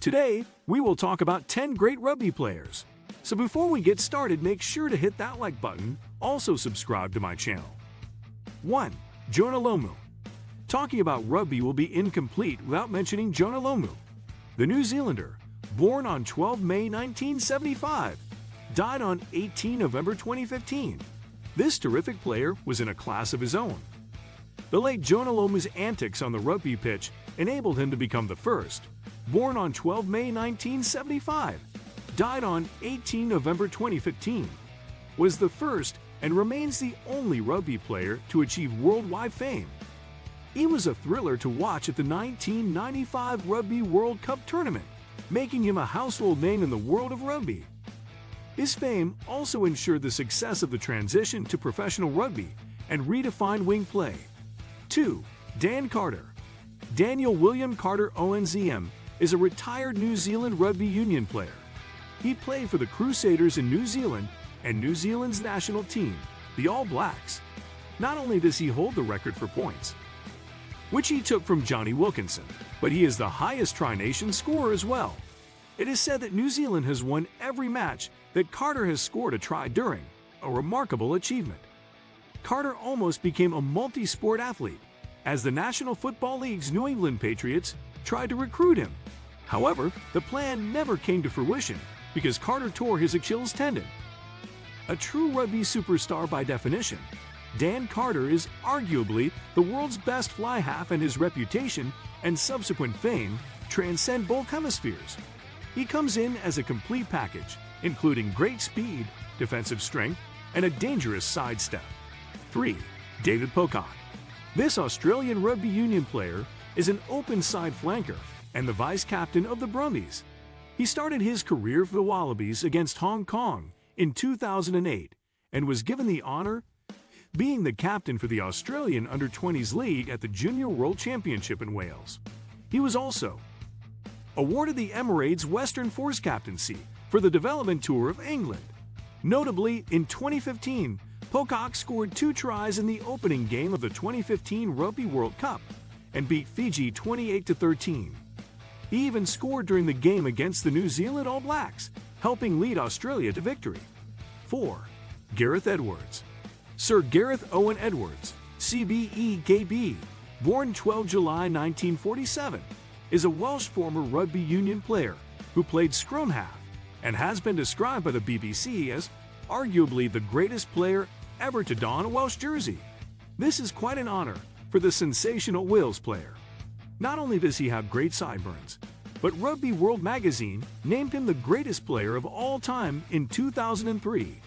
Today, we will talk about 10 great rugby players. So before we get started, make sure to hit that like button, also subscribe to my channel. 1. Jonah Lomu. Talking about rugby will be incomplete without mentioning Jonah Lomu. The New Zealander, born on 12 May 1975, died on 18 November 2015. This terrific player was in a class of his own. The late Jonah Lomu's antics on the rugby pitch enabled him to become the first, born on 12 May 1975, died on 18 November 2015, was the first and remains the only rugby player to achieve worldwide fame. He was a thriller to watch at the 1995 Rugby World Cup tournament, making him a household name in the world of rugby. His fame also ensured the success of the transition to professional rugby and redefined wing play. 2. Dan Carter. Daniel William Carter ONZM is a retired New Zealand rugby union player. He played for the Crusaders in New Zealand and New Zealand's national team, the All Blacks. Not only does he hold the record for points, which he took from Johnny Wilkinson, but he is the highest Tri-Nation scorer as well. It is said that New Zealand has won every match that Carter has scored a try during, a remarkable achievement. Carter almost became a multi-sport athlete, as the National Football League's New England Patriots tried to recruit him. However, the plan never came to fruition because Carter tore his Achilles tendon. A true rugby superstar by definition, Dan Carter is arguably the world's best fly half, and his reputation and subsequent fame transcend both hemispheres. He comes in as a complete package, including great speed, defensive strength, and a dangerous sidestep. 3. David Pocock. This Australian rugby union player is an open side flanker and the vice-captain of the Brumbies. He started his career for the Wallabies against Hong Kong in 2008 and was given the honor being the captain for the Australian Under-20s League at the Junior World Championship in Wales. He was also awarded the Emirates Western Force captaincy for the Development Tour of England. Notably, in 2015, Pocock scored 2 tries in the opening game of the 2015 Rugby World Cup and beat Fiji 28-13. He even scored during the game against the New Zealand All Blacks, helping lead Australia to victory. 4. Gareth Edwards. Sir Gareth Owen Edwards, CBEKB, born 12 July 1947, is a Welsh former rugby union player who played scrum half and has been described by the BBC as arguably the greatest player ever to don a Welsh jersey. This is quite an honor for the sensational Wales player. Not only does he have great sideburns, but Rugby World magazine named him the greatest player of all time in 2003.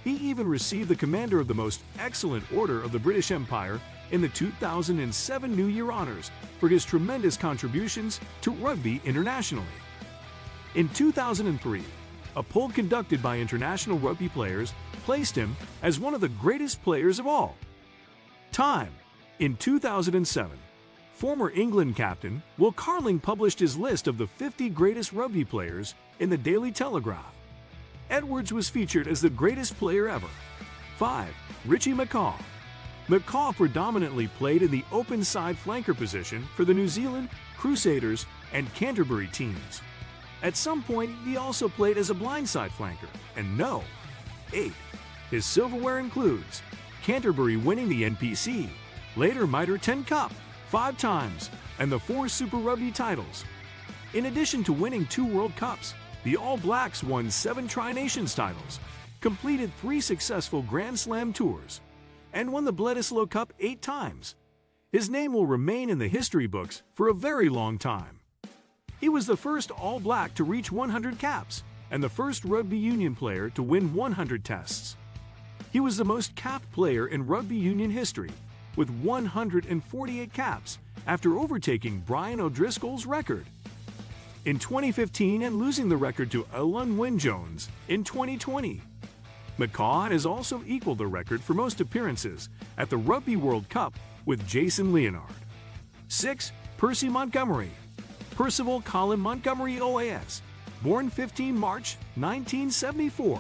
He even received the Commander of the Most Excellent Order of the British Empire in the 2007 New Year Honours for his tremendous contributions to rugby internationally. In 2003, a poll conducted by international rugby players placed him as one of the greatest players of all time. In 2007, former England captain Will Carling published his list of the 50 greatest rugby players in the Daily Telegraph. Edwards was featured as the greatest player ever. 5. Richie McCaw. McCaw predominantly played in the open side flanker position for the New Zealand, Crusaders, and Canterbury teams. At some point, he also played as a blindside flanker, and no. 8. His silverware includes Canterbury winning the NPC, later Mitre 10 Cup, 5 times, and the 4 Super Rugby titles. In addition to winning 2 World Cups, the All Blacks won 7 Tri-Nations titles, completed 3 successful Grand Slam tours, and won the Bledisloe Cup 8 times. His name will remain in the history books for a very long time. He was the first All Black to reach 100 caps and the first rugby union player to win 100 tests. He was the most capped player in rugby union history, with 148 caps after overtaking Brian O'Driscoll's record in 2015 and losing the record to Alun Wyn-Jones in 2020. McCaw has also equaled the record for most appearances at the Rugby World Cup with Jason Leonard. 6. Percy Montgomery. Percival Colin Montgomery OAS, born 15 March 1974,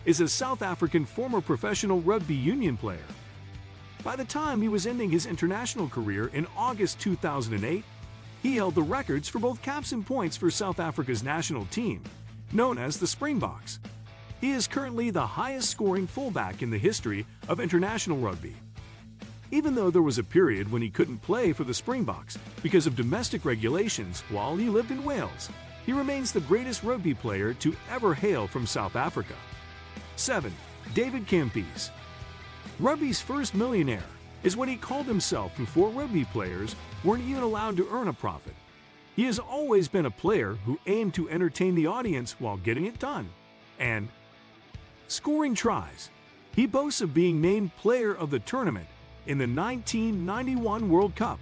is a South African former professional rugby union player. By the time he was ending his international career in August 2008, He held the records for both caps and points for South Africa's national team, known as the Springboks. He is currently the highest-scoring fullback in the history of international rugby. Even though there was a period when he couldn't play for the Springboks because of domestic regulations while he lived in Wales, he remains the greatest rugby player to ever hail from South Africa. 7. David Campese. Rugby's first millionaire is what he called himself before rugby players weren't even allowed to earn a profit. He has always been a player who aimed to entertain the audience while getting it done. And scoring tries. He boasts of being named Player of the Tournament in the 1991 World Cup.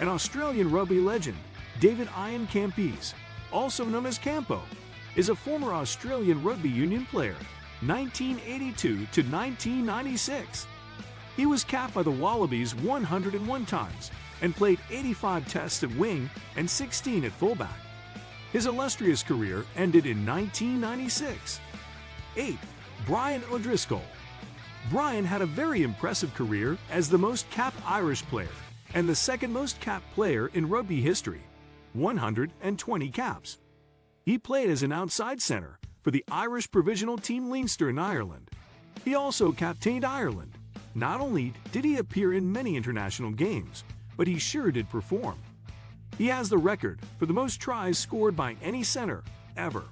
An Australian rugby legend, David Ian Campese, also known as Campo, is a former Australian rugby union player, 1982 to 1996. He was capped by the Wallabies 101 times and played 85 tests at wing and 16 at fullback. His illustrious career ended in 1996. 8. Brian O'Driscoll. Brian had a very impressive career as the most capped Irish player and the second most capped player in rugby history, 120 caps. He played as an outside centre for the Irish provisional team Leinster in Ireland. He also captained Ireland. Not only did he appear in many international games, but he sure did perform. He has the record for the most tries scored by any centre ever.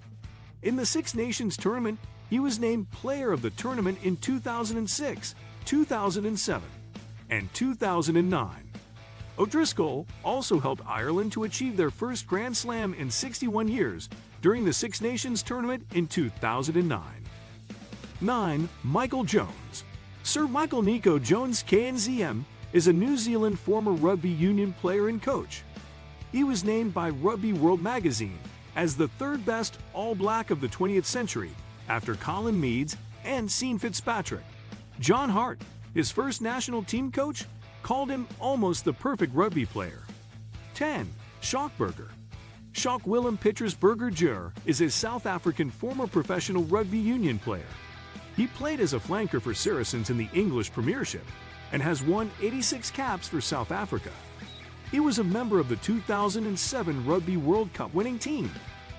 In the Six Nations tournament, he was named Player of the Tournament in 2006, 2007, and 2009. O'Driscoll also helped Ireland to achieve their first Grand Slam in 61 years during the Six Nations tournament in 2009. 9. Michael Jones. Sir Michael Nico Jones KNZM is a New Zealand former rugby union player and coach. He was named by Rugby World magazine as the third best All Black of the 20th century after Colin Meads and Sean Fitzpatrick. John Hart, his first national team coach, called him almost the perfect rugby player. 10. Schockberger. Schock Willem Pietersburger Jr. is a South African former professional rugby union player. He played as a flanker for Saracens in the English Premiership and has won 86 caps for South Africa. He was a member of the 2007 Rugby World Cup winning team,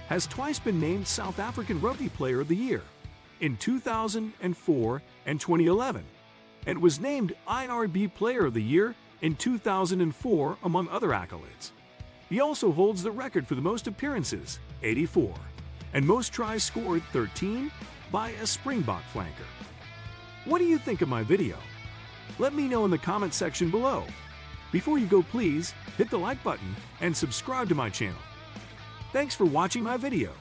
has twice been named South African Rugby Player of the Year in 2004 and 2011, and was named IRB Player of the Year in 2004, among other accolades. He also holds the record for the most appearances, 84, and most tries scored, 13, by a Springbok flanker. What do you think of my video? Let me know in the comment section below. Before you go, please hit the like button and subscribe to my channel. Thanks for watching my video.